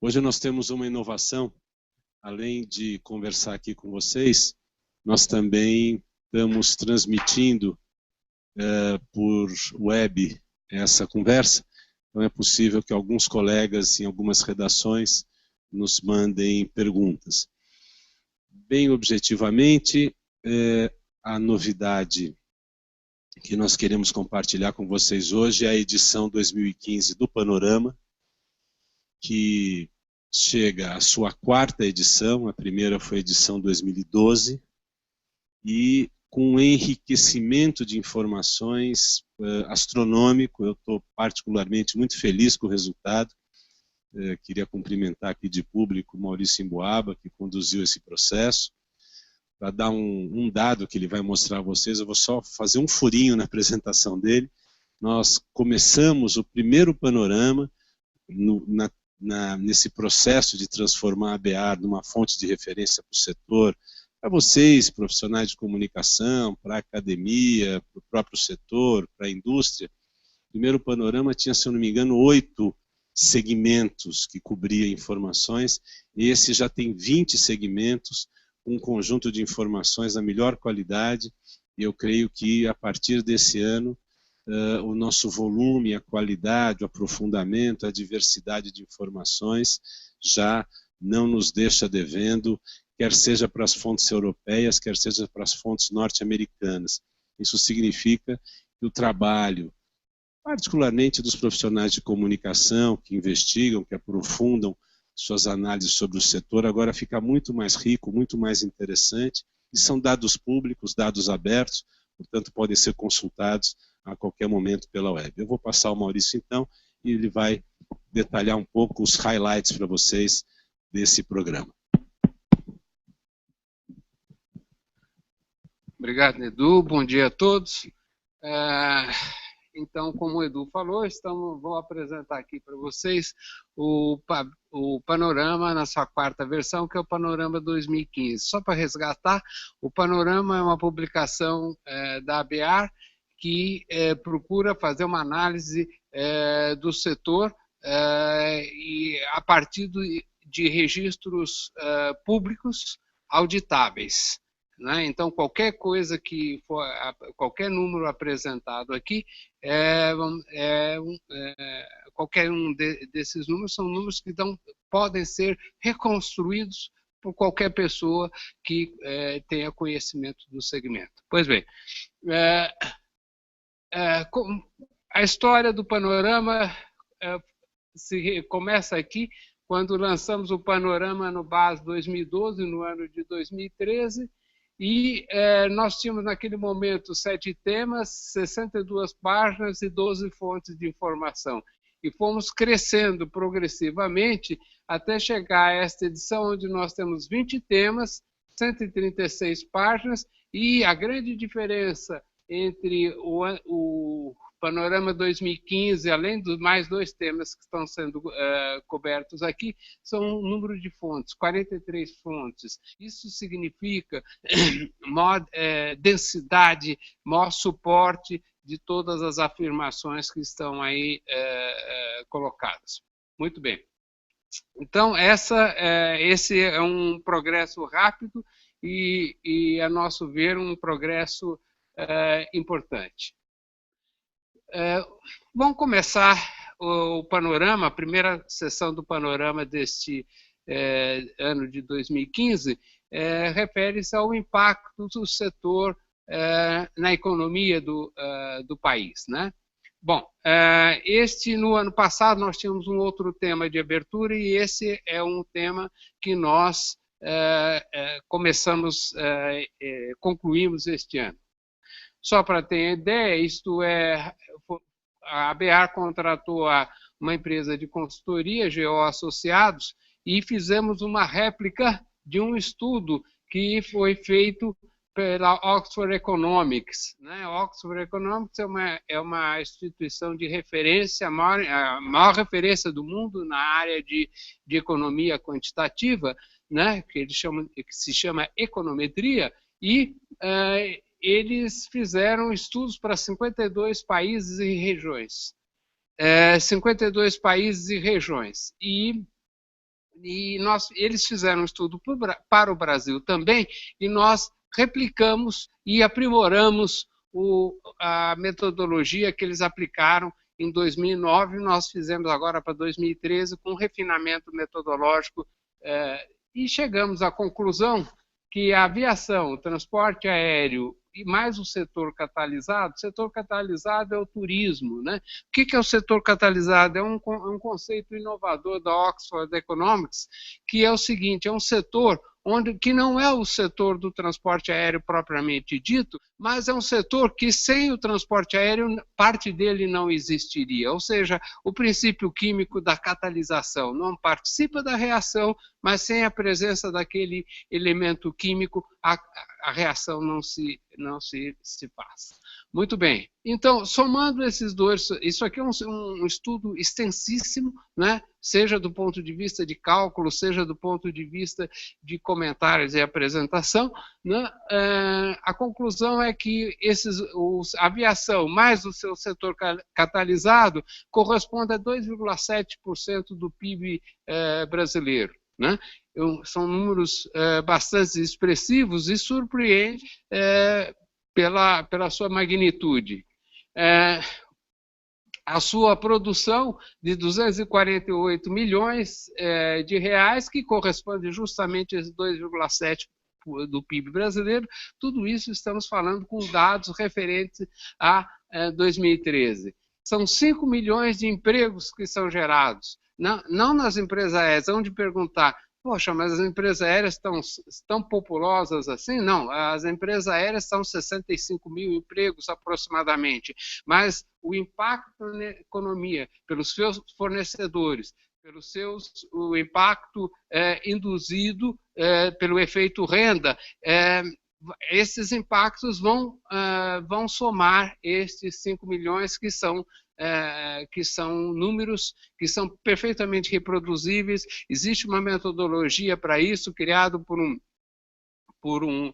Hoje nós temos uma inovação, além de conversar aqui com vocês, nós também estamos transmitindo por web essa conversa, então é possível que alguns colegas em algumas redações nos mandem perguntas. Bem objetivamente, a novidade que nós queremos compartilhar com vocês hoje é a edição 2015 do Panorama, que chega à sua 4ª edição, a primeira foi a edição 2012, e com um enriquecimento de informações astronômico. Eu estou particularmente muito feliz com o resultado. Queria cumprimentar aqui de público o Maurício Emboaba, que conduziu esse processo. Para dar um dado que ele vai mostrar a vocês, eu vou só fazer um furinho na apresentação dele. Nós começamos o primeiro panorama nesse processo de transformar a BEAR numa fonte de referência para o setor, para vocês, profissionais de comunicação, para a academia, para o próprio setor, para a indústria. O primeiro panorama tinha, se eu não me engano, 8 segmentos que cobria informações, e esse já tem 20 segmentos, um conjunto de informações da melhor qualidade, e eu creio que a partir desse ano o nosso volume, a qualidade, o aprofundamento, a diversidade de informações já não nos deixa devendo, quer seja para as fontes europeias, quer seja para as fontes norte-americanas. Isso significa que o trabalho, particularmente dos profissionais de comunicação, que investigam, que aprofundam suas análises sobre o setor, agora fica muito mais rico, muito mais interessante, e são dados públicos, dados abertos, portanto podem ser consultados a qualquer momento pela web. Eu vou passar ao Maurício então, e ele vai detalhar um pouco os highlights para vocês desse programa. Obrigado, Edu. Bom dia a todos. Então, como o Edu falou, vou apresentar aqui para vocês o Panorama na sua 4ª versão, que é o Panorama 2015. Só para resgatar, o Panorama é uma publicação da ABEAR que procura fazer uma análise do setor e a partir de registros públicos auditáveis. Então, qualquer coisa que for, qualquer número apresentado aqui, qualquer desses números são números que podem ser reconstruídos por qualquer pessoa que tenha conhecimento do segmento. Pois bem, a história do Panorama começa aqui, quando lançamos o Panorama no BAS 2012, no ano de 2013, e nós tínhamos naquele momento 7 temas, 62 páginas e 12 fontes de informação. E fomos crescendo progressivamente até chegar a esta edição, onde nós temos 20 temas, 136 páginas, e a grande diferença entre o Panorama 2015, além dos mais 2 temas que estão sendo cobertos aqui, são um número de fontes, 43 fontes. Isso significa maior densidade, maior suporte de todas as afirmações que estão aí colocadas. Muito bem. Então, esse é um progresso rápido e, a nosso ver, um progresso importante. Vamos começar o Panorama, a primeira sessão do Panorama deste ano de 2015, refere-se ao impacto do setor na economia do país, né? Bom, no ano passado nós tínhamos um outro tema de abertura e esse é um tema que nós concluímos este ano. Só para ter ideia, a ABEAR contratou uma empresa de consultoria, GO Associados, e fizemos uma réplica de um estudo que foi feito pela Oxford Economics. Oxford Economics é uma instituição de referência, a maior referência do mundo na área de economia quantitativa, que se chama econometria, e eles fizeram estudos para 52 países e regiões. 52 países e regiões. E e eles fizeram um estudo para o Brasil também, e nós replicamos e aprimoramos a metodologia que eles aplicaram em 2009, nós fizemos agora para 2013 com refinamento metodológico e chegamos à conclusão que a aviação, o transporte aéreo e mais o setor catalisado é o turismo, né? O que é o setor catalisado? É um conceito inovador da Oxford Economics, que é o seguinte, é um setor que não é o setor do transporte aéreo propriamente dito, mas é um setor que sem o transporte aéreo parte dele não existiria, ou seja, o princípio químico da catalisação não participa da reação, mas sem a presença daquele elemento químico a reação não se passa. Muito bem, então somando esses dois, isso aqui é um estudo extensíssimo, né? Seja do ponto de vista de cálculo, seja do ponto de vista de comentários e apresentação, né? A conclusão é que a aviação mais o seu setor catalisado corresponde a 2,7% do PIB brasileiro, né? São números bastante expressivos e surpreende pela sua magnitude. A sua produção de 248 milhões de reais, que corresponde justamente a 2,7% do PIB brasileiro, tudo isso estamos falando com dados referentes a 2013. São 5 milhões de empregos que são gerados, não nas empresas aéreas, onde perguntar, poxa, mas as empresas aéreas estão populosas assim? Não, as empresas aéreas são 65 mil empregos aproximadamente, mas o impacto na economia pelos seus fornecedores, o impacto induzido pelo efeito renda, esses impactos vão somar estes 5 milhões que são números que são perfeitamente reproduzíveis. Existe uma metodologia para isso, criado por um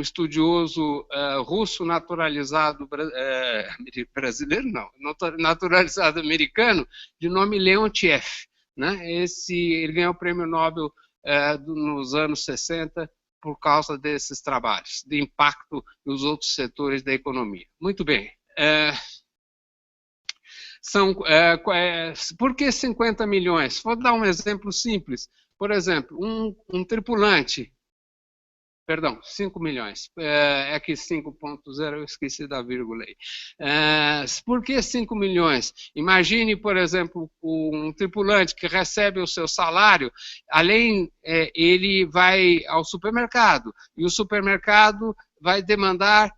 estudioso russo naturalizado brasileiro, não, naturalizado americano, de nome Leontiev, né? Ele ganhou o prêmio Nobel nos anos 60 por causa desses trabalhos, de impacto nos outros setores da economia. Muito bem. Por que 50 milhões? Vou dar um exemplo simples. Por exemplo, um tripulante, perdão, 5 milhões, aqui 5.0, eu esqueci da vírgula aí. Por que 5 milhões? Imagine, por exemplo, um tripulante que recebe o seu salário, ele vai ao supermercado, e o supermercado vai demandar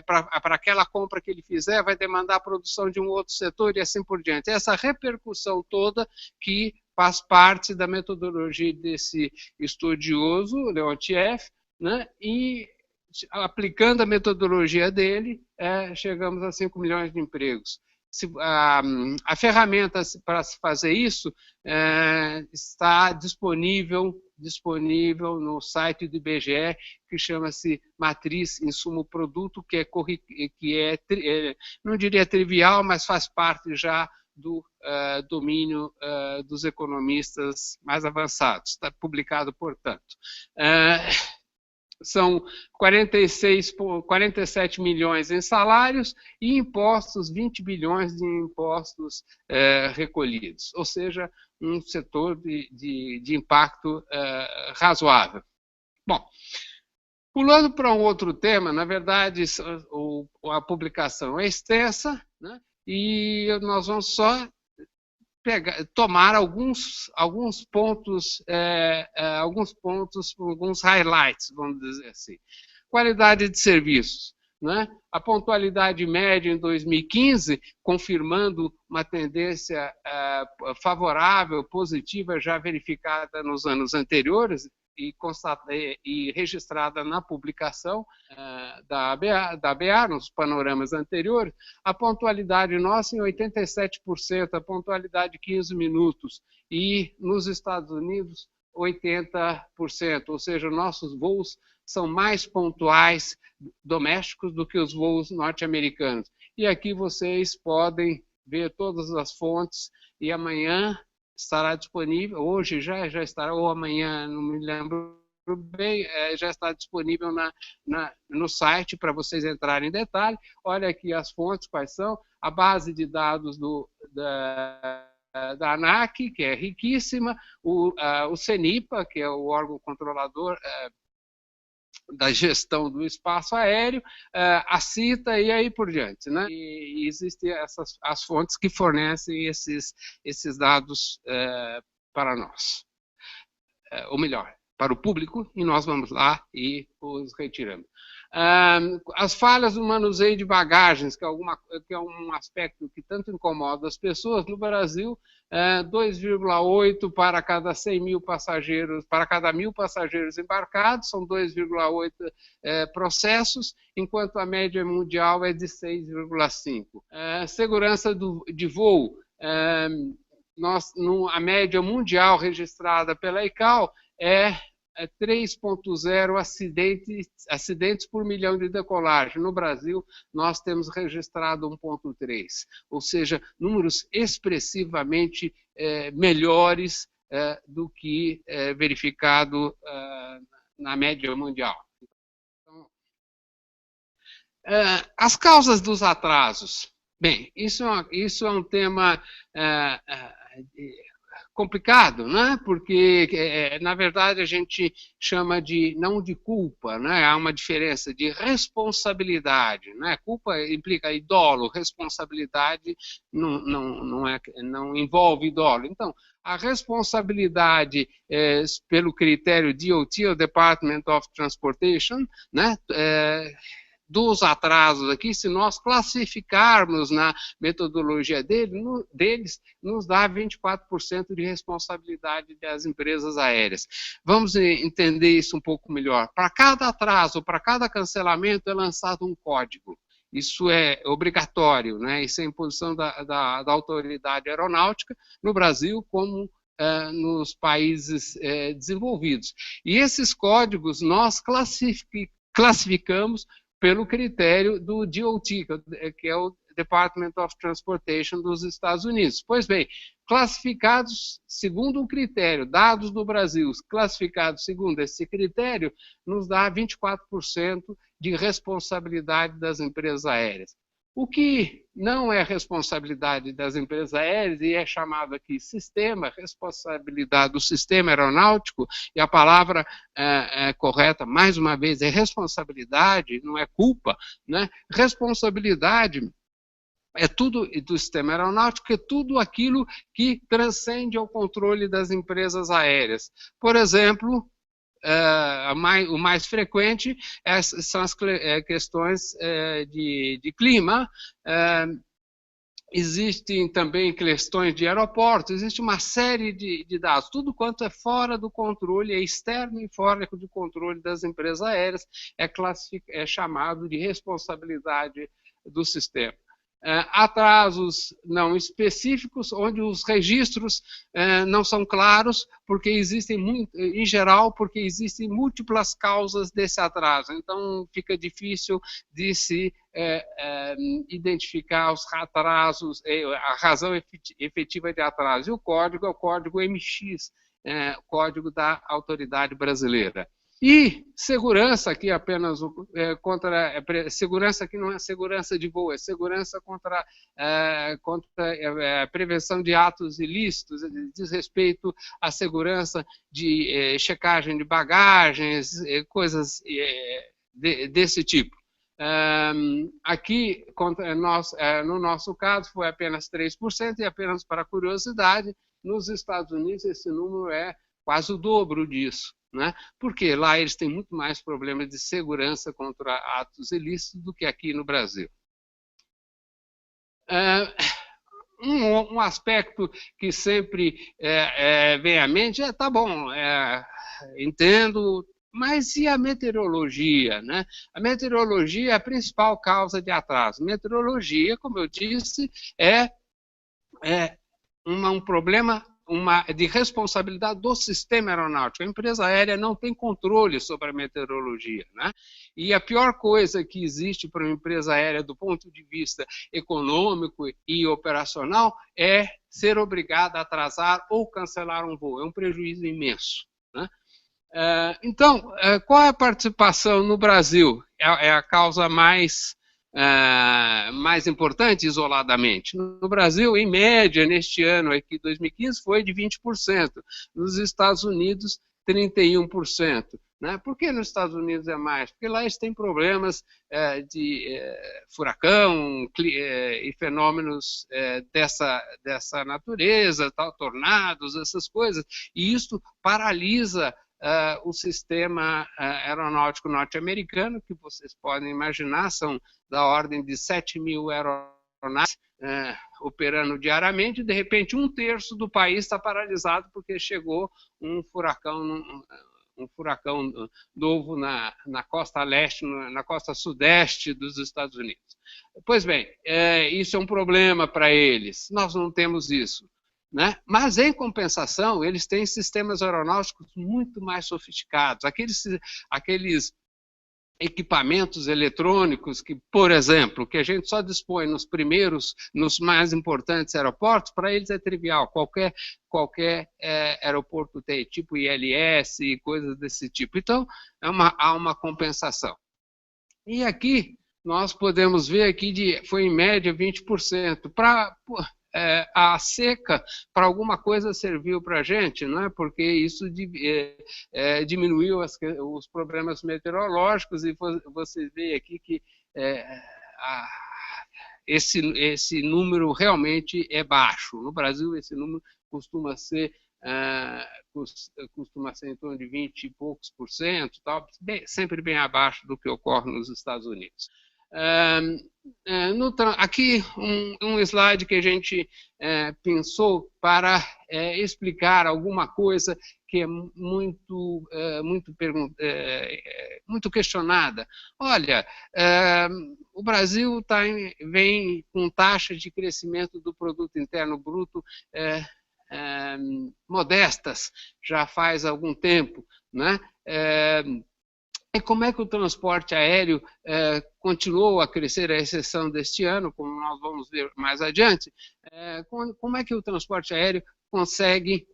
para aquela compra que ele fizer, vai demandar a produção de um outro setor e assim por diante. Essa repercussão toda que faz parte da metodologia desse estudioso, Leontiev, né? E aplicando a metodologia dele, chegamos a 5 milhões de empregos. A ferramenta para se fazer isso está disponível no site do IBGE, que chama-se Matriz Insumo-Produto, que não diria trivial, mas faz parte já do domínio dos economistas mais avançados. Está publicado, portanto. São 47 milhões em salários e impostos, 20 bilhões de impostos recolhidos, ou seja, um setor de impacto razoável. Bom, pulando para um outro tema, na verdade, a publicação é extensa, né? E nós vamos só tomar alguns pontos, alguns highlights, vamos dizer assim. Qualidade de serviços, né? A pontualidade média em 2015, confirmando uma tendência favorável, positiva, já verificada nos anos anteriores, e registrada na publicação da ABA, nos panoramas anteriores, a pontualidade nossa em 87%, a pontualidade 15 minutos, e nos Estados Unidos 80%, ou seja, nossos voos são mais pontuais domésticos do que os voos norte-americanos. E aqui vocês podem ver todas as fontes, e amanhã estará disponível, hoje já estará, ou amanhã, não me lembro bem, já está disponível no site para vocês entrarem em detalhe. Olha aqui as fontes, quais são, a base de dados da ANAC, que é riquíssima, o CENIPA, que é o órgão controlador da gestão do espaço aéreo, a CITA e aí por diante, né? E existem as fontes que fornecem esses dados para nós. Ou melhor, para o público, e nós vamos lá e os retiramos. As falhas no manuseio de bagagens, que é um aspecto que tanto incomoda as pessoas, no Brasil, 2,8 para cada 100 mil passageiros, para cada 1.000 passageiros embarcados, são 2,8 processos, enquanto a média mundial é de 6,5. Segurança de voo, a média mundial registrada pela ICAO é 3,0 acidentes por milhão de decolagem. No Brasil, nós temos registrado 1,3, ou seja, números expressivamente melhores do que verificado na média mundial. Então, as causas dos atrasos. Bem, isso é um tema complicado, né? Porque, na verdade, a gente chama não de culpa, né? Há uma diferença de responsabilidade, né? Culpa implica dolo, responsabilidade não envolve dolo. Então, a responsabilidade pelo critério DOT, o Department of Transportation, né? Dos atrasos aqui, se nós classificarmos na metodologia deles, nos dá 24% de responsabilidade das empresas aéreas. Vamos entender isso um pouco melhor. Para cada atraso, para cada cancelamento, é lançado um código. Isso é obrigatório, né? Isso é imposição da autoridade aeronáutica no Brasil, como nos países desenvolvidos. E esses códigos nós classificamos pelo critério do DOT, que é o Department of Transportation dos Estados Unidos. Pois bem, classificados segundo um critério, dados do Brasil, classificados segundo esse critério, nos dá 24% de responsabilidade das empresas aéreas. O que não é responsabilidade das empresas aéreas, e é chamado aqui sistema, responsabilidade do sistema aeronáutico, e a palavra correta, mais uma vez, é responsabilidade, não é culpa, né? Responsabilidade é tudo do sistema aeronáutico, é tudo aquilo que transcende ao controle das empresas aéreas. Por exemplo, o mais frequente são as questões de clima. Existem também questões de aeroportos, existe uma série de dados. Tudo quanto é fora do controle, é externo e fora do controle das empresas aéreas, é chamado de responsabilidade do sistema. Atrasos não específicos, onde os registros não são claros, porque existem, em geral, porque existem múltiplas causas desse atraso. Então, fica difícil de se identificar os atrasos, a razão efetiva de atraso. E o código é o código MX, código da autoridade brasileira. E segurança aqui apenas segurança aqui não é segurança de voo, é segurança contra prevenção de atos ilícitos, diz respeito à segurança de checagem de bagagens, coisas desse tipo. Aqui, no nosso caso, foi apenas 3%, e apenas para curiosidade, nos Estados Unidos esse número é quase o dobro disso. Né? Porque lá eles têm muito mais problemas de segurança contra atos ilícitos do que aqui no Brasil. Um aspecto que sempre vem à mente tá bom, entendo, mas e a meteorologia? Né? A meteorologia é a principal causa de atraso. Meteorologia, como eu disse, é um problema de responsabilidade do sistema aeronáutico. A empresa aérea não tem controle sobre a meteorologia, né? E a pior coisa que existe para uma empresa aérea do ponto de vista econômico e operacional é ser obrigada a atrasar ou cancelar um voo. É um prejuízo imenso, né? Então, qual é a participação no Brasil? É a causa mais importante isoladamente. No Brasil, em média, neste ano aqui, 2015, foi de 20%. Nos Estados Unidos, 31%. Né? Por que nos Estados Unidos é mais? Porque lá eles têm problemas de furacão e fenômenos dessa natureza, tornados, essas coisas. E isso paralisa o sistema aeronáutico norte-americano, que vocês podem imaginar, são da ordem de 7 mil aeronaves operando diariamente, e de repente 1/3 do país está paralisado porque chegou um furacão novo na costa leste, na costa sudeste dos Estados Unidos. Pois bem, isso é um problema para eles. Nós não temos isso, né? Mas, em compensação, eles têm sistemas aeronáuticos muito mais sofisticados. Aqueles equipamentos eletrônicos que, por exemplo, que a gente só dispõe nos mais importantes aeroportos, para eles é trivial. Qualquer aeroporto tem, tipo ILS e coisas desse tipo. Então, há uma compensação. E aqui, nós podemos ver aqui foi em média 20%. A seca, para alguma coisa, serviu para a gente, não é? Porque isso diminuiu os problemas meteorológicos, e você vê aqui que esse número realmente é baixo. No Brasil, esse número costuma ser em torno de 20 e poucos %, tal, sempre bem abaixo do que ocorre nos Estados Unidos. Aqui um slide que a gente pensou para explicar alguma coisa que é muito questionada. Olha, o Brasil vem com taxa de crescimento do produto interno bruto modestas já faz algum tempo, né? E como é que o transporte aéreo continuou a crescer, à exceção deste ano, como nós vamos ver mais adiante? Como é que o transporte aéreo consegue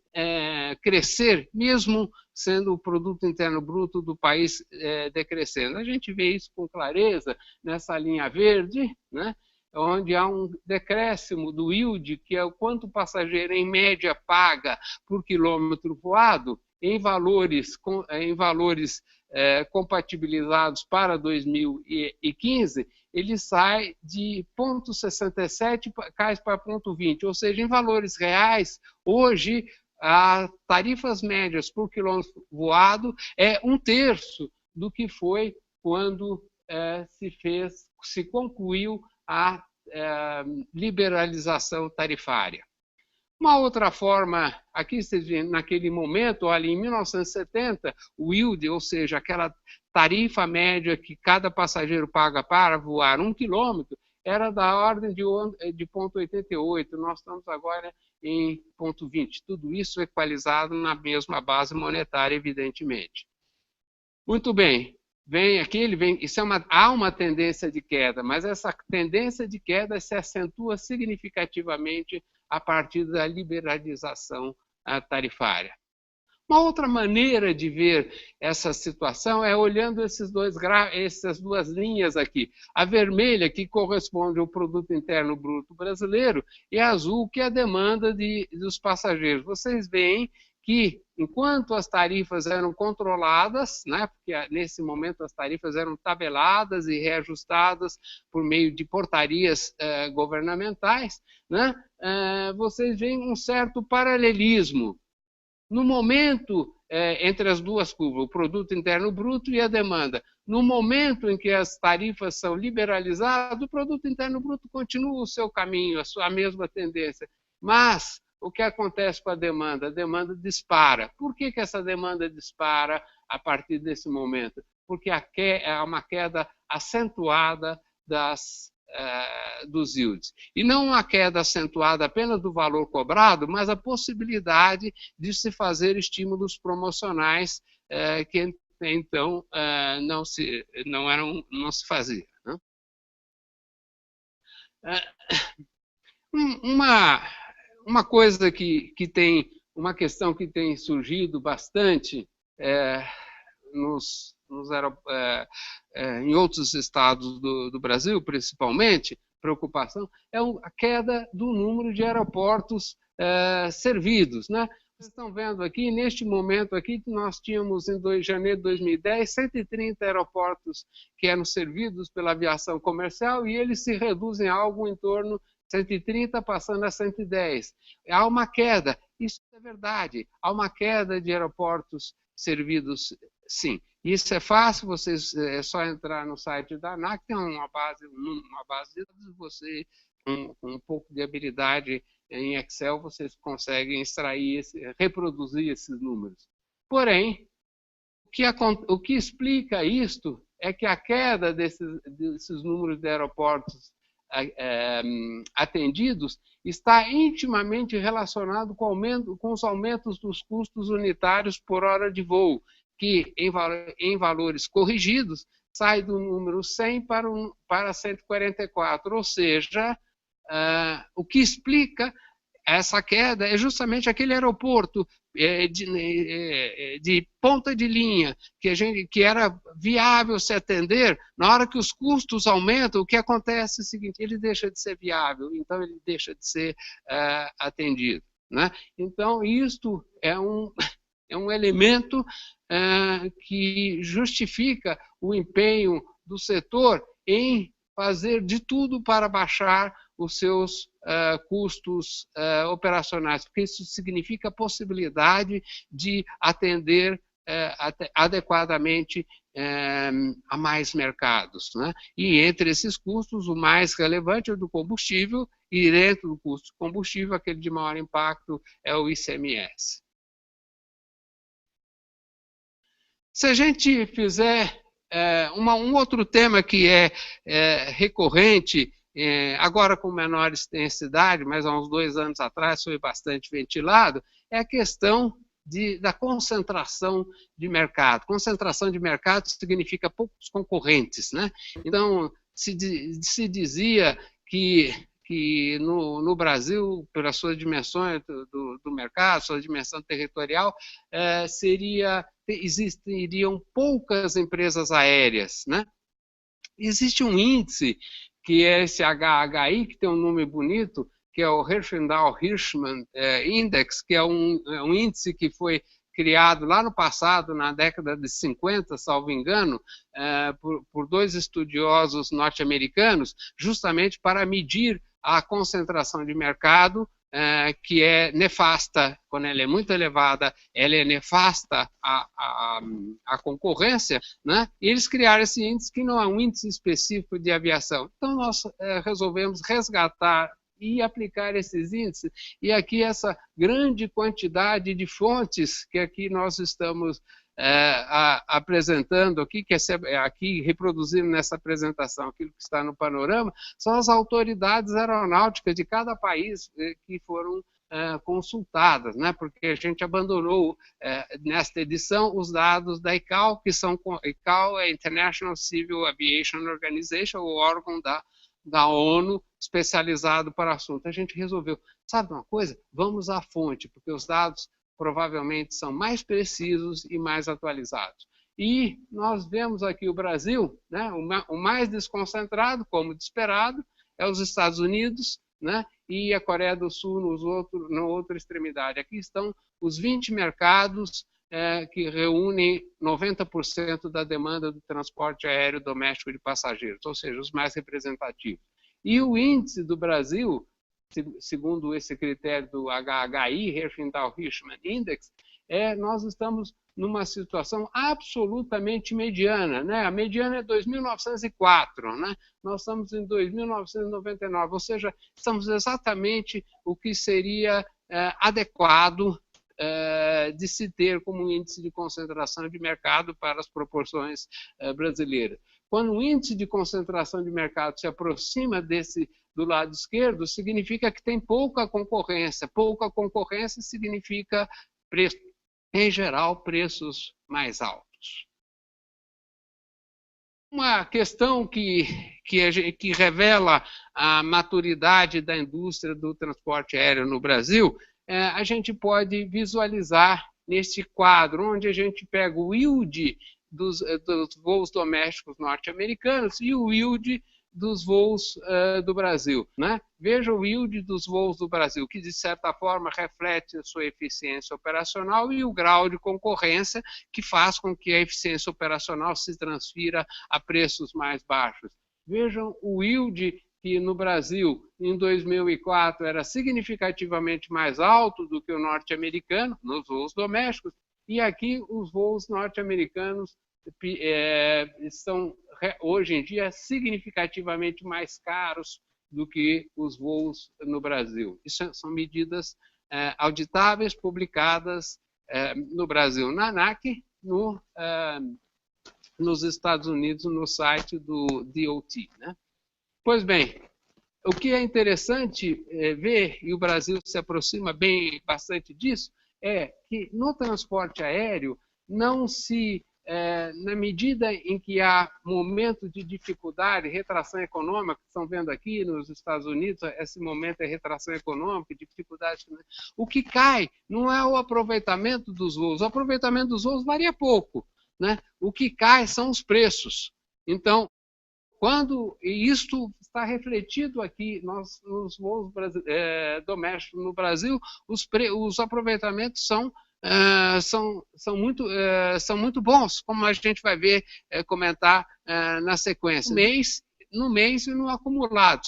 crescer, mesmo sendo o produto interno bruto do país decrescendo? A gente vê isso com clareza nessa linha verde, né? Onde há um decréscimo do yield, que é o quanto o passageiro, em média, paga por quilômetro voado, em valores compatibilizados para 2015, ele sai de 0,67, cai para 0,20, ou seja, em valores reais, hoje, as tarifas médias por quilômetro voado é 1/3 do que foi quando se concluiu a liberalização tarifária. Uma outra forma, aqui naquele momento, ali em 1970, o yield, ou seja, aquela tarifa média que cada passageiro paga para voar 1 quilômetro, era da ordem de 0,88. Nós estamos agora em 0,20. Tudo isso equalizado na mesma base monetária, evidentemente. Muito bem. Há uma tendência de queda, mas essa tendência de queda se acentua significativamente a partir da liberalização tarifária. Uma outra maneira de ver essa situação é olhando essas duas linhas aqui. A vermelha, que corresponde ao produto interno bruto brasileiro, e a azul, que é a demanda dos passageiros. Vocês veem que, enquanto as tarifas eram controladas, né, porque nesse momento as tarifas eram tabeladas e reajustadas por meio de portarias governamentais, né, vocês veem um certo paralelismo. No momento, entre as duas curvas, o produto interno bruto e a demanda, no momento em que as tarifas são liberalizadas, o produto interno bruto continua o seu caminho, a mesma tendência, mas o que acontece com a demanda? A demanda dispara. Por que essa demanda dispara a partir desse momento? Porque há uma queda acentuada das dos yields. E não uma queda acentuada apenas do valor cobrado, mas a possibilidade de se fazer estímulos promocionais que então não se fazia. Né? Uma coisa que tem, uma questão que tem surgido bastante em outros estados do Brasil, principalmente, preocupação, é a queda do número de aeroportos servidos. Né? Vocês estão vendo aqui, neste momento aqui, nós tínhamos em janeiro de 2010, 130 aeroportos que eram servidos pela aviação comercial e eles se reduzem a algo em torno de 130, passando a 110. Há uma queda, isso é verdade, há uma queda de aeroportos servidos, sim. Isso é fácil, é só entrar no site da ANAC, tem uma base de dados, você, com um pouco de habilidade em Excel, vocês conseguem reproduzir esses números. Porém, o que explica isto é que a queda desses números de aeroportos atendidos está intimamente relacionado com os aumentos dos custos unitários por hora de voo, que em valores corrigidos sai do número 100 para 144, ou seja, o que explica essa queda é justamente aquele aeroporto de ponta de linha que era viável se atender. Na hora que os custos aumentam, o que acontece é o seguinte: ele deixa de ser viável, então ele deixa de ser atendido. Né? Então, isto é um elemento que justifica o empenho do setor em fazer de tudo para baixar os seus custos operacionais, porque isso significa a possibilidade de atender adequadamente a mais mercados. Né? E entre esses custos, o mais relevante é o do combustível, e dentro do custo do combustível, aquele de maior impacto é o ICMS. Se a gente fizer um outro tema que é recorrente, agora com menor intensidade, mas há uns 2 anos atrás foi bastante ventilado, é a questão da concentração de mercado. Concentração de mercado significa poucos concorrentes. Né? Então, se dizia que no Brasil, pelas suas dimensões do mercado, sua dimensão territorial, existiriam poucas empresas aéreas. Né? Existe um índice, que é esse HHI, que tem um nome bonito, que é o Herfindahl-Hirschman Index, que é um índice que foi criado lá no passado, na década de 50, salvo engano, por 2 estudiosos norte-americanos, justamente para medir a concentração de mercado, que é nefasta. Quando ela é muito elevada, ela é nefasta à concorrência, né? E eles criaram esse índice, que não é um índice específico de aviação. Então, nós resolvemos resgatar e aplicar esses índices, e aqui essa grande quantidade de fontes que aqui nós estamos apresentando aqui, aqui reproduzindo nessa apresentação aquilo que está no panorama, são as autoridades aeronáuticas de cada país que foram consultadas, né? Porque a gente abandonou nesta edição os dados da ICAO, que são ICAO é International Civil Aviation Organization, o órgão da ONU especializado para o assunto. A gente resolveu, sabe uma coisa? Vamos à fonte, porque os dados provavelmente são mais precisos e mais atualizados. E nós vemos aqui o Brasil, né, o mais desconcentrado, como de esperado, é os Estados Unidos, né, e a Coreia do Sul na outra extremidade. Aqui estão os 20 mercados que reúnem 90% da demanda do transporte aéreo doméstico de passageiros, ou seja, os mais representativos. E o índice do Brasil, segundo esse critério do HHI, Herfindahl-Hirschman Index, nós estamos numa situação absolutamente mediana. Né? A mediana é 2.904, né? Nós estamos em 2.999, ou seja, estamos exatamente o que seria adequado de se ter como índice de concentração de mercado para as proporções brasileiras. Quando o índice de concentração de mercado se aproxima do lado esquerdo, significa que tem pouca concorrência. Pouca concorrência significa, em geral, preços mais altos. Uma questão que revela a maturidade da indústria do transporte aéreo no Brasil, a gente pode visualizar neste quadro, onde a gente pega o yield dos voos domésticos norte-americanos e o yield dos voos do Brasil, né? Veja o yield dos voos do Brasil, que de certa forma reflete a sua eficiência operacional e o grau de concorrência que faz com que a eficiência operacional se transfira a preços mais baixos. Vejam o yield que no Brasil, em 2004, era significativamente mais alto do que o norte-americano, nos voos domésticos, e aqui os voos norte-americanos são, hoje em dia, significativamente mais caros do que os voos no Brasil. Isso são medidas auditáveis, publicadas no Brasil na ANAC, nos Estados Unidos, no site do DOT, né? Pois bem, o que é interessante ver, e o Brasil se aproxima bastante disso, é que no transporte aéreo não se, na medida em que há momento de dificuldade, retração econômica, que estão vendo aqui nos Estados Unidos, esse momento é retração econômica, dificuldade, o que cai não é o aproveitamento dos voos, o aproveitamento dos voos varia pouco, né? O que cai são os preços. Então, e isto está refletido aqui nos voos domésticos no Brasil, os aproveitamentos são muito bons, como a gente vai ver comentar na sequência. No mês e no acumulado.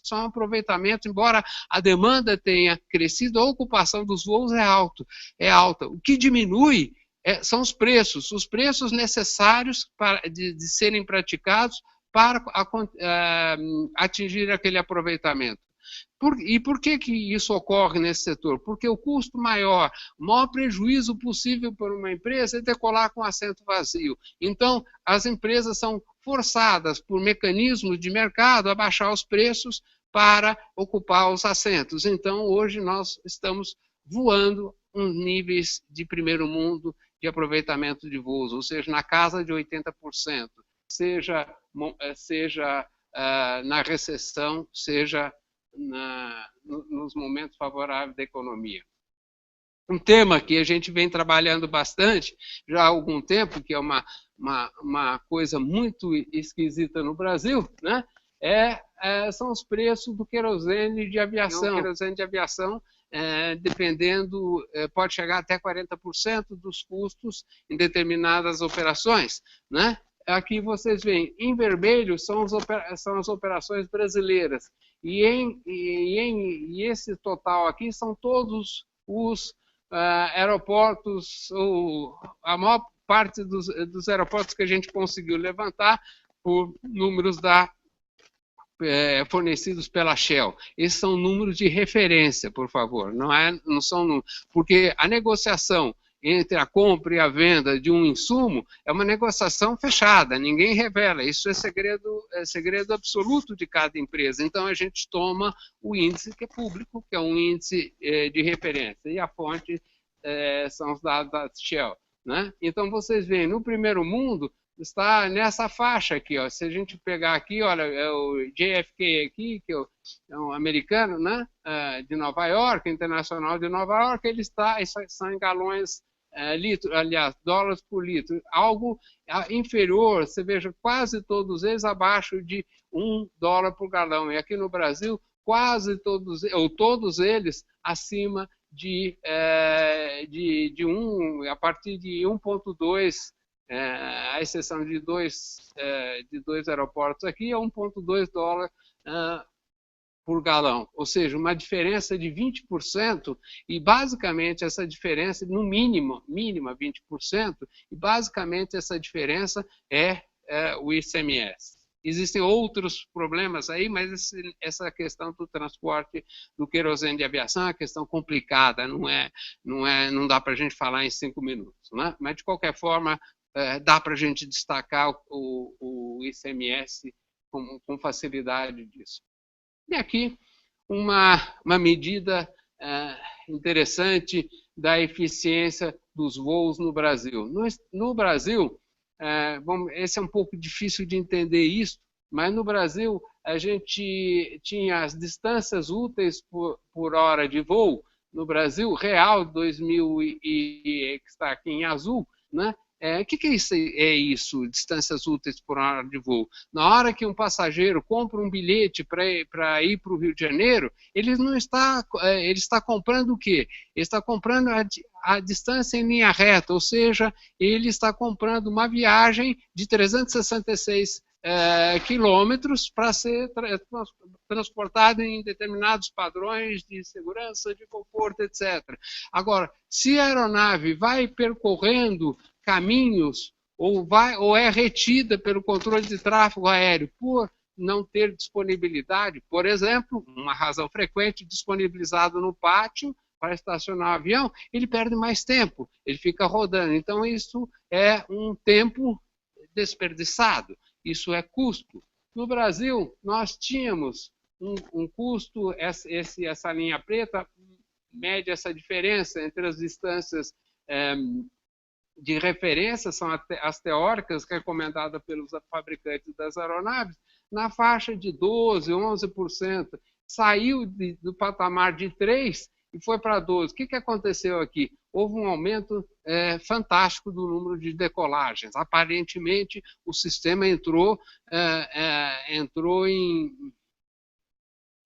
São aproveitamentos, embora a demanda tenha crescido, a ocupação dos voos é alta. O que diminui são os preços necessários de serem praticados para atingir aquele aproveitamento. E por que isso ocorre nesse setor? Porque o custo maior, o maior prejuízo possível para uma empresa é decolar com assento vazio. Então, as empresas são forçadas por mecanismos de mercado a baixar os preços para ocupar os assentos. Então, hoje nós estamos voando uns níveis de primeiro mundo de aproveitamento de voos, ou seja, na casa de 80%, seja na recessão, seja nos momentos favoráveis da economia. Um tema que a gente vem trabalhando bastante já há algum tempo, que é uma coisa muito esquisita no Brasil, né? São os preços do querosene de aviação. O querosene de aviação, dependendo, pode chegar até 40% dos custos em determinadas operações, né? Aqui vocês veem, em vermelho são as operações brasileiras. E esse total aqui são todos os aeroportos, a maior parte dos aeroportos que a gente conseguiu levantar por números fornecidos pela Shell. Esses são números de referência, por favor. Não são, porque a negociação entre a compra e a venda de um insumo é uma negociação fechada, ninguém revela, isso é segredo absoluto de cada empresa. Então a gente toma o índice que é público, que é um índice de referência, e a fonte são os dados da Shell, né? Então vocês veem, no primeiro mundo está nessa faixa aqui, ó. Se a gente pegar aqui, olha, é o JFK aqui, que é um americano, né, de Nova York, internacional de Nova York, ele está, são em galões dólares por litro, algo inferior, você veja, quase todos eles abaixo de $1 por galão, e aqui no Brasil, quase todos, ou todos eles acima a partir de 1,2, a exceção de dois aeroportos aqui, é $1,2 por galão, ou seja, uma diferença de 20%, e basicamente essa diferença, no mínima 20%, e basicamente essa diferença é o ICMS. Existem outros problemas aí, mas essa questão do transporte do querosene de aviação é uma questão complicada, não dá para a gente falar em 5 minutos, né? Mas de qualquer forma, dá para a gente destacar o ICMS com facilidade disso. E aqui uma medida interessante da eficiência dos voos no Brasil. No Brasil, esse é um pouco difícil de entender isso, mas no Brasil a gente tinha as distâncias úteis por hora de voo, no Brasil, real 2000 que está aqui em azul, né? O que é isso, distâncias úteis por hora de voo? Na hora que um passageiro compra um bilhete para ir para o Rio de Janeiro, ele está comprando o quê? Ele está comprando a distância em linha reta, ou seja, ele está comprando uma viagem de 366 quilômetros para ser transportado em determinados padrões de segurança, de conforto, etc. Agora, se a aeronave vai percorrendo caminhos ou é retida pelo controle de tráfego aéreo por não ter disponibilidade, por exemplo, uma razão frequente, disponibilizado no pátio para estacionar o avião, ele perde mais tempo, ele fica rodando. Então, isso é um tempo desperdiçado, isso é custo. No Brasil, nós tínhamos um custo, essa linha preta mede essa diferença entre as distâncias de referência, são as teóricas recomendadas pelos fabricantes das aeronaves, na faixa de 12%, 11%. Saiu do patamar de 3% e foi para 12%. O que aconteceu aqui? Houve um aumento fantástico do número de decolagens. Aparentemente, o sistema entrou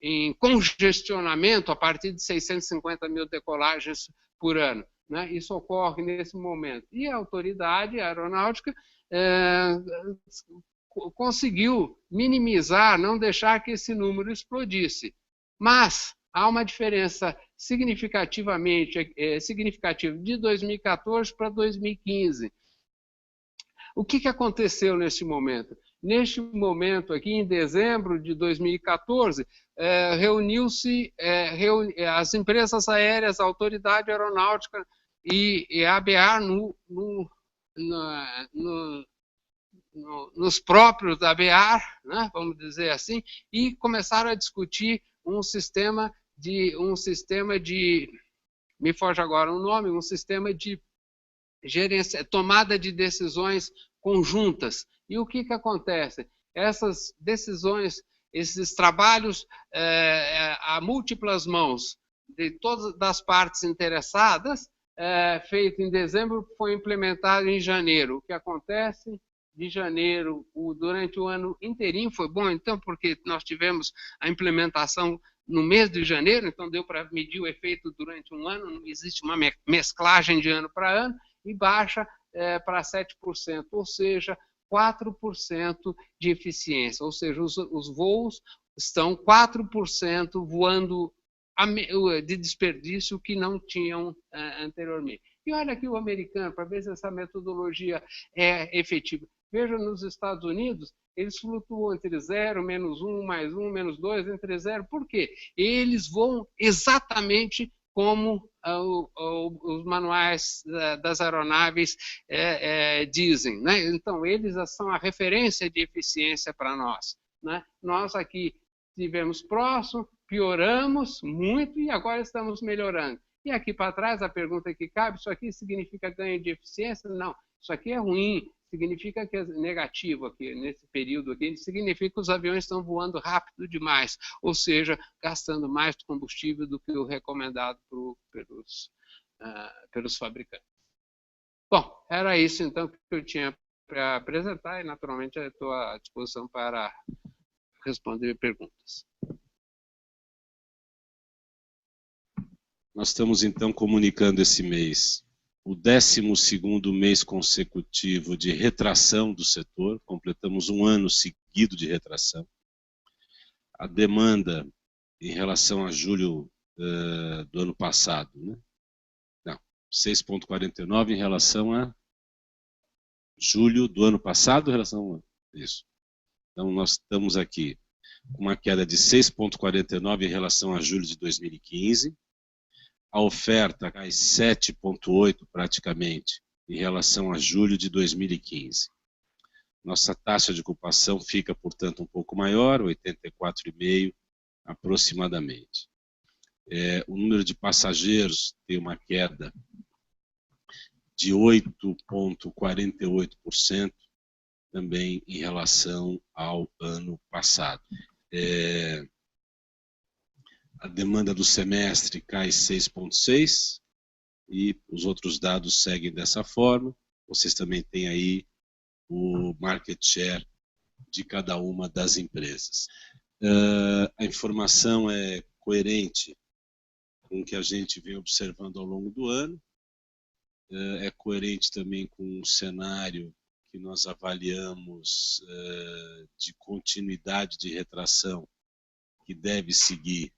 em congestionamento a partir de 650 mil decolagens por ano. Né? Isso ocorre nesse momento. E a autoridade aeronáutica conseguiu minimizar, não deixar que esse número explodisse. Mas há uma diferença significativa de 2014 para 2015. O que aconteceu nesse momento? Neste momento, aqui em dezembro de 2014, reuniu-se as empresas aéreas, a autoridade aeronáutica e a ABAR nos próprios da ABAR, né, vamos dizer assim, e começaram a discutir um sistema de me foge agora o nome, um sistema de tomada de decisões conjuntas. E o que acontece? Essas decisões, esses trabalhos a múltiplas mãos de todas as partes interessadas, feito em dezembro, foi implementado em janeiro. O que acontece? De janeiro, durante o ano inteirinho, foi bom, então, porque nós tivemos a implementação no mês de janeiro, então deu para medir o efeito durante um ano, não existe uma mesclagem de ano para ano, e baixa para 7%, ou seja, 4% de eficiência, ou seja, os voos estão 4% voando de desperdício que não tinham anteriormente. E olha aqui o americano, para ver se essa metodologia é efetiva. Veja, nos Estados Unidos, eles flutuam entre 0, menos 1, mais 1, menos 2, entre 0. Por quê? Eles voam exatamente como os manuais das aeronaves dizem. Né? Então, eles são a referência de eficiência para nós. Né? Nós aqui estivemos próximo, pioramos muito e agora estamos melhorando. E aqui para trás, a pergunta que cabe, isso aqui significa ganho de eficiência? Não, isso aqui é ruim, significa que é negativo aqui, nesse período aqui, significa que os aviões estão voando rápido demais, ou seja, gastando mais combustível do que o recomendado pelos fabricantes. Bom, era isso então que eu tinha para apresentar e naturalmente eu estou à disposição para responder perguntas. Nós estamos então comunicando esse mês o 12º mês consecutivo de retração do setor, completamos um ano seguido de retração. A demanda em relação a julho do ano passado, né? Não, 6,49 em relação a julho do ano passado, em relação a isso. Então nós estamos aqui com uma queda de 6,49 em relação a julho de 2015. A oferta cai 7,8 praticamente em relação a julho de 2015. Nossa taxa de ocupação fica, portanto, um pouco maior, 84,5% aproximadamente. O número de passageiros tem uma queda de 8,48% também em relação ao ano passado. A demanda do semestre cai 6,6%, e os outros dados seguem dessa forma. Vocês também têm aí o market share de cada uma das empresas. A informação é coerente com o que a gente vem observando ao longo do ano, é coerente também com o cenário que nós avaliamos de continuidade de retração que deve seguir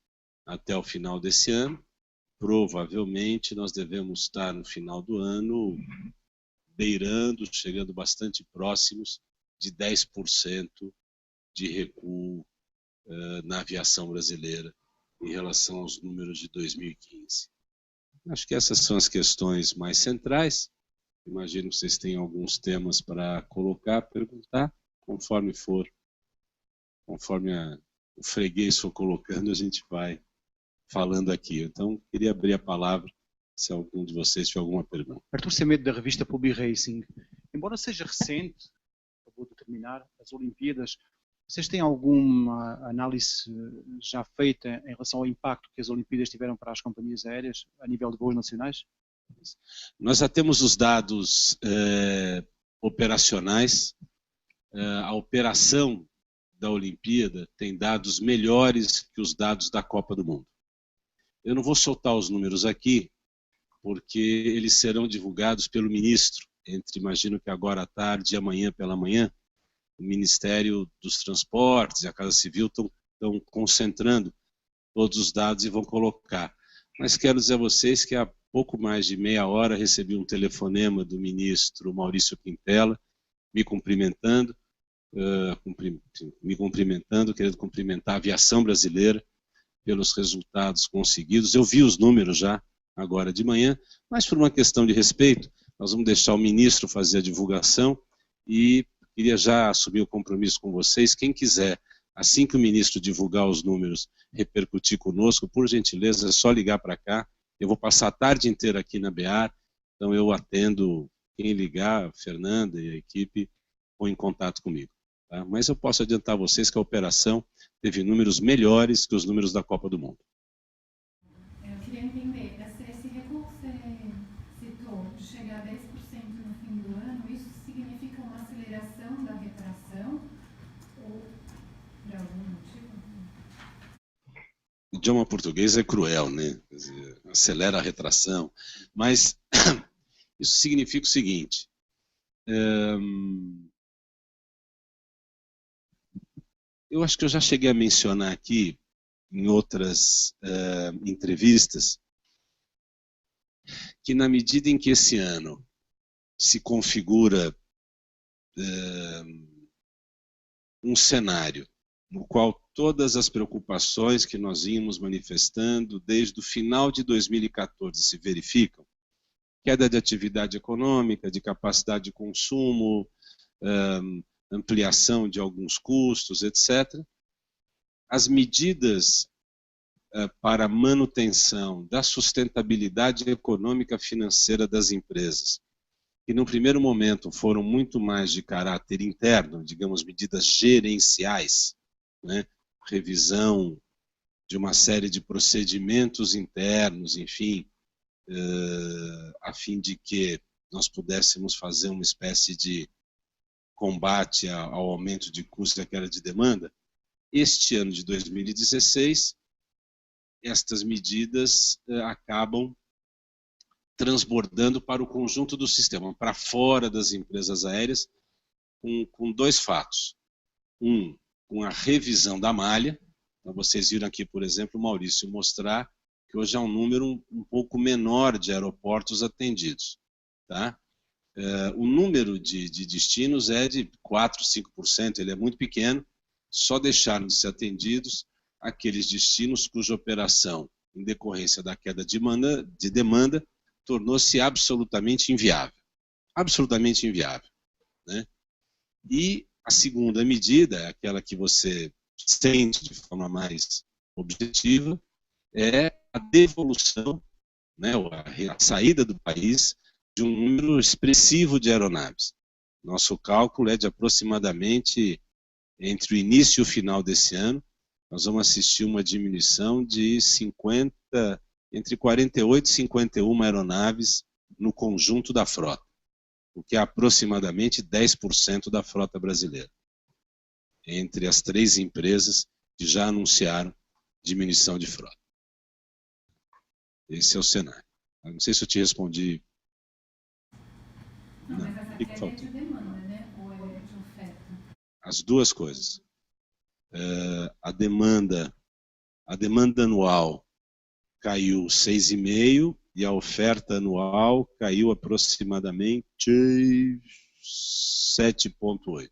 até o final desse ano. Provavelmente nós devemos estar no final do ano beirando, chegando bastante próximos de 10% de recuo na aviação brasileira em relação aos números de 2015. Acho que essas são as questões mais centrais. Imagino que vocês tenham alguns temas para colocar, perguntar, conforme o freguês for colocando, a gente vai falando aqui. Então, queria abrir a palavra se algum de vocês tiver alguma pergunta. Artur Semedo, da revista Publi Racing. Embora seja recente, acabou de terminar as Olimpíadas, vocês têm alguma análise já feita em relação ao impacto que as Olimpíadas tiveram para as companhias aéreas a nível de voos nacionais? Nós já temos os dados operacionais. A operação da Olimpíada tem dados melhores que os dados da Copa do Mundo. Eu não vou soltar os números aqui, porque eles serão divulgados pelo ministro, imagino que agora à tarde e amanhã pela manhã, o Ministério dos Transportes e a Casa Civil estão concentrando todos os dados e vão colocar. Mas quero dizer a vocês que há pouco mais de meia hora recebi um telefonema do ministro Maurício Quintela, me cumprimentando, querendo cumprimentar a aviação brasileira pelos resultados conseguidos. Eu vi os números já agora de manhã, mas por uma questão de respeito, nós vamos deixar o ministro fazer a divulgação e queria já assumir o compromisso com vocês. Quem quiser, assim que o ministro divulgar os números, repercutir conosco, por gentileza, é só ligar para cá. Eu vou passar a tarde inteira aqui na BEAR, então eu atendo quem ligar, a Fernanda e a equipe, põe em contato comigo. Tá? Mas eu posso adiantar a vocês que a operação teve números melhores que os números da Copa do Mundo. Eu queria entender, esse recuo que você citou, de chegar a 10% no fim do ano, isso significa uma aceleração da retração ou por algum motivo? O idioma português é cruel, né? Quer dizer, acelera a retração, mas isso significa o seguinte, eu acho que eu já cheguei a mencionar aqui, em outras entrevistas, que na medida em que esse ano se configura um cenário no qual todas as preocupações que nós íamos manifestando desde o final de 2014 se verificam, queda de atividade econômica, de capacidade de consumo, ampliação de alguns custos, etc. As medidas para a manutenção da sustentabilidade econômica financeira das empresas, que no primeiro momento foram muito mais de caráter interno, digamos, medidas gerenciais, né? Revisão de uma série de procedimentos internos, enfim, a fim de que nós pudéssemos fazer uma espécie de combate ao aumento de custo e à queda de demanda. Este ano de 2016, estas medidas acabam transbordando para o conjunto do sistema, para fora das empresas aéreas, com dois fatos. Um, com a revisão da malha. Então, vocês viram aqui, por exemplo, o Maurício mostrar que hoje há um número um pouco menor de aeroportos atendidos. Tá? O número de destinos é de 4%, 5%, ele é muito pequeno, só deixaram de ser atendidos aqueles destinos cuja operação, em decorrência da queda de demanda, tornou-se absolutamente inviável. absolutamente inviável, né? E a segunda medida, aquela que você sente de forma mais objetiva, é a devolução, né, a saída do país de um número expressivo de aeronaves. Nosso cálculo é de aproximadamente, entre o início e o final desse ano, nós vamos assistir uma diminuição de entre 48 e 51 aeronaves no conjunto da frota, o que é aproximadamente 10% da frota brasileira, entre as 3 empresas que já anunciaram diminuição de frota. Esse é o cenário. Eu não sei se eu te respondi. Não, mas essa queda é de demanda, né? Ou é de oferta? As duas coisas. A demanda anual caiu 6,5% e a oferta anual caiu aproximadamente 7,8%.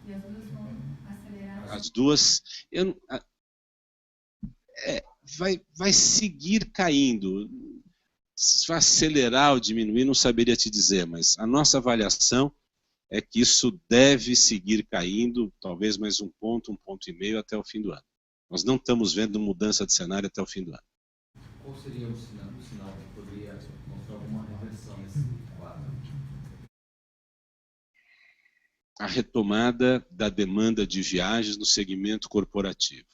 E as duas vão acelerar? As duas... vai seguir caindo. Se vai acelerar ou diminuir, não saberia te dizer, mas a nossa avaliação é que isso deve seguir caindo, talvez mais 1 ponto, 1,5 ponto até o fim do ano. Nós não estamos vendo mudança de cenário até o fim do ano. Qual seria o sinal que poderia mostrar alguma reversão nesse quadro? A retomada da demanda de viagens no segmento corporativo.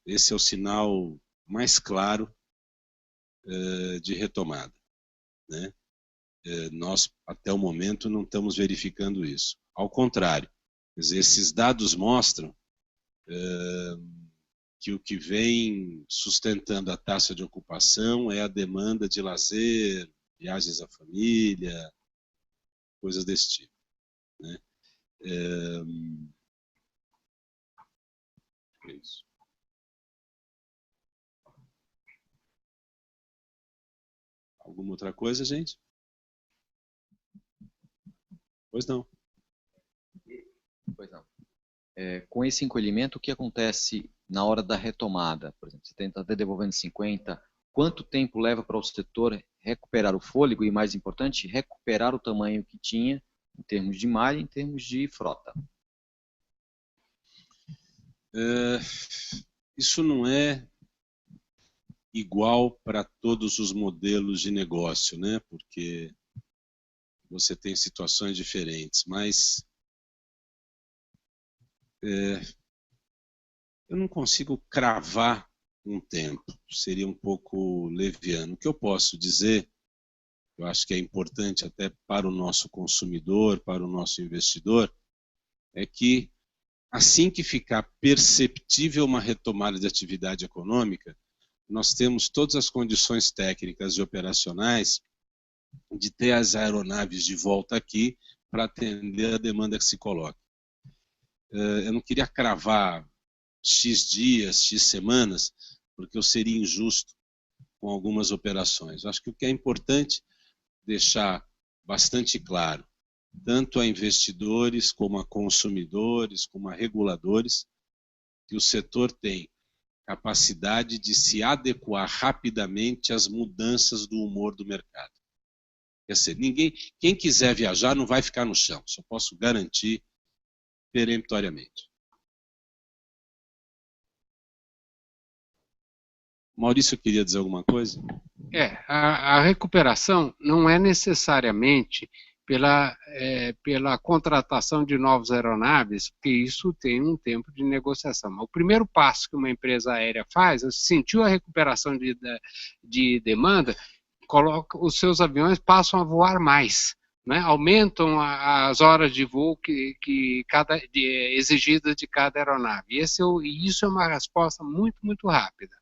Esse é o sinal mais claro de retomada, né? Nós, até o momento, não estamos verificando isso. Ao contrário, quer dizer, esses dados mostram que o que vem sustentando a taxa de ocupação é a demanda de lazer, viagens à família, coisas desse tipo, né? É isso. Alguma outra coisa, gente? Pois não. Pois não. Com esse encolhimento, o que acontece na hora da retomada? Por exemplo, você está devolvendo 50%, quanto tempo leva para o setor recuperar o fôlego e, mais importante, recuperar o tamanho que tinha em termos de malha e em termos de frota? Isso não é igual para todos os modelos de negócio, né? Porque você tem situações diferentes, mas eu não consigo cravar um tempo, seria um pouco leviano. O que eu posso dizer, eu acho que é importante até para o nosso consumidor, para o nosso investidor, é que assim que ficar perceptível uma retomada de atividade econômica, nós temos todas as condições técnicas e operacionais de ter as aeronaves de volta aqui para atender a demanda que se coloca. Eu não queria cravar X dias, X semanas, porque eu seria injusto com algumas operações. Acho que o que é importante deixar bastante claro, tanto a investidores, como a consumidores, como a reguladores, que o setor tem capacidade de se adequar rapidamente às mudanças do humor do mercado. Quer dizer, quem quiser viajar não vai ficar no chão, só posso garantir peremptoriamente. Maurício queria dizer alguma coisa? A recuperação não é necessariamente pela contratação de novas aeronaves, porque isso tem um tempo de negociação. O primeiro passo que uma empresa aérea faz, sentiu a recuperação de demanda, os seus aviões passam a voar mais, né? Aumentam as horas de voo exigidas de cada aeronave. E isso é uma resposta muito, muito rápida.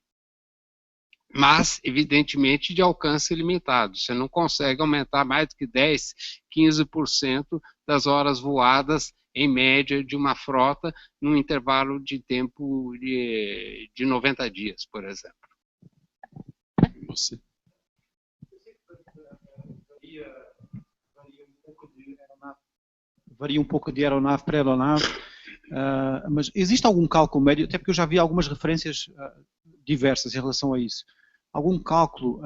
Mas, evidentemente, de alcance limitado. Você não consegue aumentar mais do que 10%, 15% das horas voadas, em média, de uma frota, num intervalo de tempo de 90 dias, por exemplo. Você? Varia um pouco de aeronave para aeronave, mas existe algum cálculo médio, até porque eu já vi algumas referências diversas em relação a isso. Algum cálculo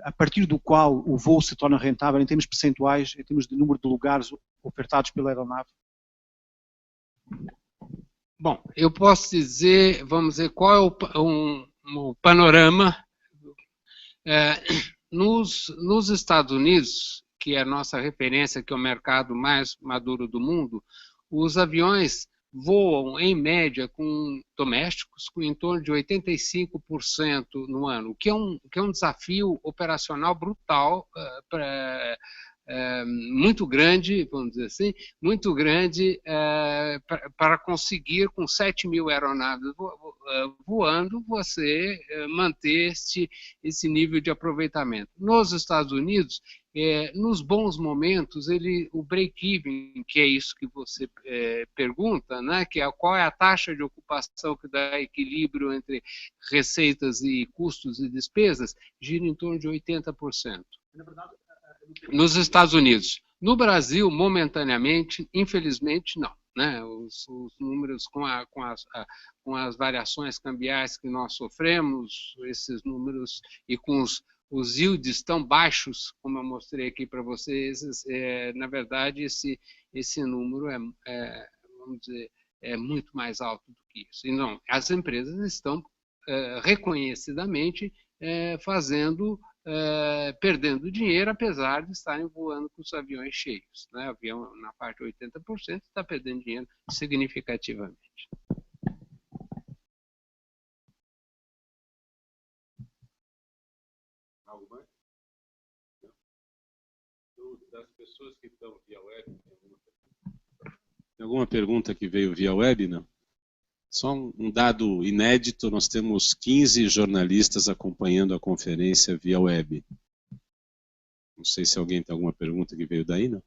a partir do qual o voo se torna rentável em termos percentuais, em termos de número de lugares ofertados pela aeronave? Bom, eu posso dizer, vamos dizer, qual é o panorama. Nos Estados Unidos, que é a nossa referência, que é o mercado mais maduro do mundo, os aviões voam, em média, com domésticos, com em torno de 85% no ano, o que é um desafio operacional brutal, muito grande, vamos dizer assim, muito grande para conseguir, com 7 mil aeronaves voando, você manter esse nível de aproveitamento. Nos Estados Unidos, nos bons momentos, o break-even, que é isso que você pergunta, né, que é qual é a taxa de ocupação que dá equilíbrio entre receitas e custos e despesas, gira em torno de 80%. Na verdade, nos Estados Unidos. No Brasil, momentaneamente, infelizmente, não. Né? Os números com as variações cambiais que nós sofremos, esses números, e com os yields tão baixos, como eu mostrei aqui para vocês, na verdade, esse número vamos dizer, é muito mais alto do que isso. E não, as empresas estão reconhecidamente perdendo dinheiro, apesar de estarem voando com os aviões cheios. Né? O avião, na parte de 80%, está perdendo dinheiro significativamente. Alguma? Das pessoas que estão via web, tem alguma pergunta que veio via web, não? Só um dado inédito, nós temos 15 jornalistas acompanhando a conferência via web. Não sei se alguém tem alguma pergunta que veio daí, não?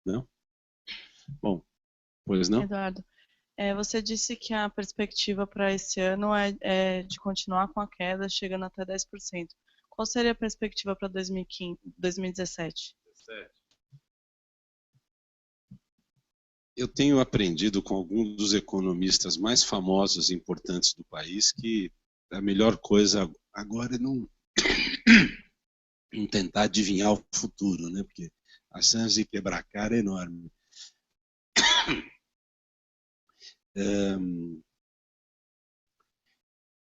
Não? Bom, pois não? Eduardo, você disse que a perspectiva para esse ano é de continuar com a queda, chegando até 10%. Qual seria a perspectiva para 2017? Eu tenho aprendido com alguns dos economistas mais famosos e importantes do país que a melhor coisa agora é não tentar adivinhar o futuro, né? Porque a chance de quebrar a cara é enorme.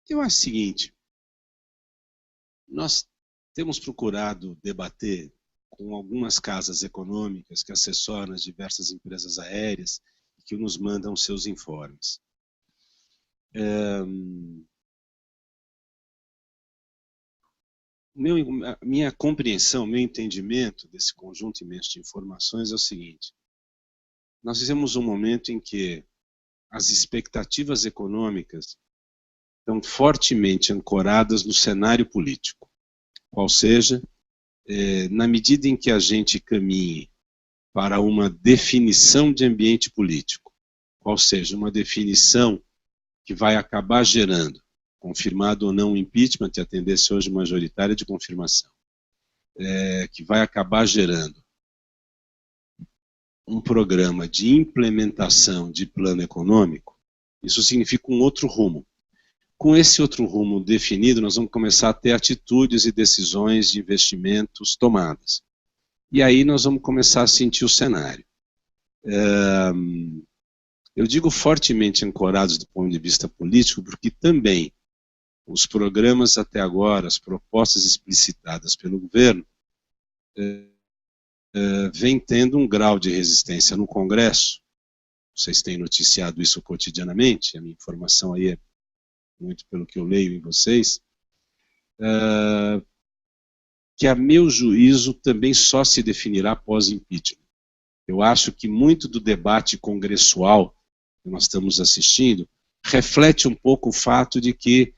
Eu acho o seguinte, nós temos procurado debater com algumas casas econômicas que assessoram as diversas empresas aéreas e que nos mandam seus informes. Minha compreensão, meu entendimento desse conjunto imenso de informações é o seguinte: nós vivemos um momento em que as expectativas econômicas estão fortemente ancoradas no cenário político, qual seja, na medida em que a gente caminhe para uma definição de ambiente político, qual seja, uma definição que vai acabar gerando, confirmado ou não o impeachment, e a tendência hoje majoritária de confirmação, que vai acabar gerando um programa de implementação de plano econômico, isso significa um outro rumo. Com esse outro rumo definido, nós vamos começar a ter atitudes e decisões de investimentos tomadas. E aí nós vamos começar a sentir o cenário. Eu digo fortemente ancorados do ponto de vista político, porque também os programas até agora, as propostas explicitadas pelo governo, vem tendo um grau de resistência no Congresso. Vocês têm noticiado isso cotidianamente, a minha informação aí é muito pelo que eu leio em vocês, que a meu juízo também só se definirá pós-impeachment. Eu acho que muito do debate congressual que nós estamos assistindo reflete um pouco o fato de que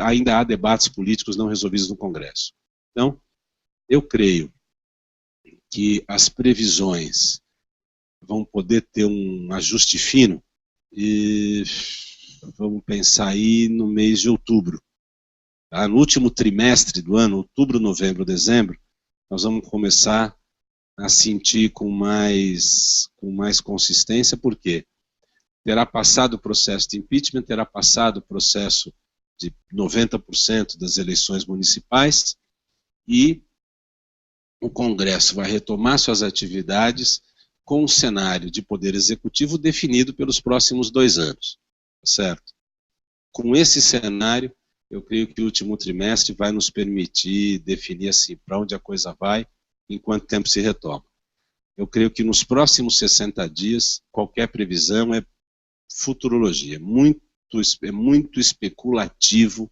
ainda há debates políticos não resolvidos no Congresso. Então, eu creio que as previsões vão poder ter um ajuste fino e vamos pensar aí no mês de outubro. Tá? No último trimestre do ano, outubro, novembro, dezembro, nós vamos começar a sentir com mais consistência, porque terá passado o processo de impeachment, terá passado o processo de 90% das eleições municipais, e o Congresso vai retomar suas atividades com um cenário de poder executivo definido pelos próximos 2 anos, certo? Com esse cenário, eu creio que o último trimestre vai nos permitir definir assim, para onde a coisa vai, em quanto tempo se retoma. Eu creio que nos próximos 60 dias, qualquer previsão é futurologia, é muito especulativo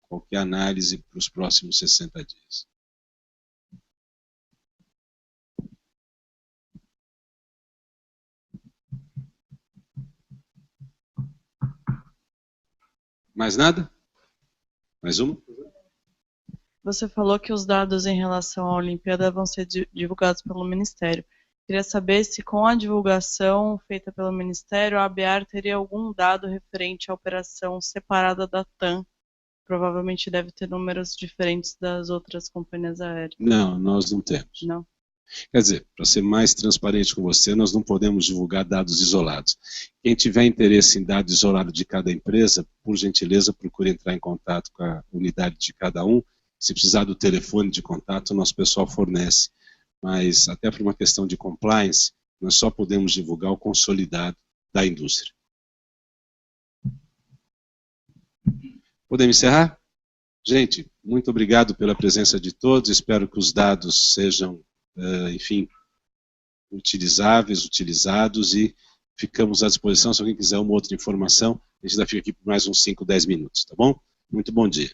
qualquer análise para os próximos 60 dias. Mais nada? Mais uma? Você falou que os dados em relação à Olimpíada vão ser divulgados pelo Ministério. Queria saber se com a divulgação feita pelo Ministério, a ABAER teria algum dado referente à operação separada da TAM. Provavelmente deve ter números diferentes das outras companhias aéreas. Não, nós não temos. Não. Quer dizer, para ser mais transparente com você, nós não podemos divulgar dados isolados. Quem tiver interesse em dado isolado de cada empresa, por gentileza, procure entrar em contato com a unidade de cada um. Se precisar do telefone de contato, o nosso pessoal fornece. Mas, até por uma questão de compliance, nós só podemos divulgar o consolidado da indústria. Podemos encerrar? Gente, muito obrigado pela presença de todos. Espero que os dados sejam, enfim, utilizados, e ficamos à disposição. Se alguém quiser uma outra informação, a gente ainda fica aqui por mais uns 5, 10 minutos, tá bom? Muito bom dia.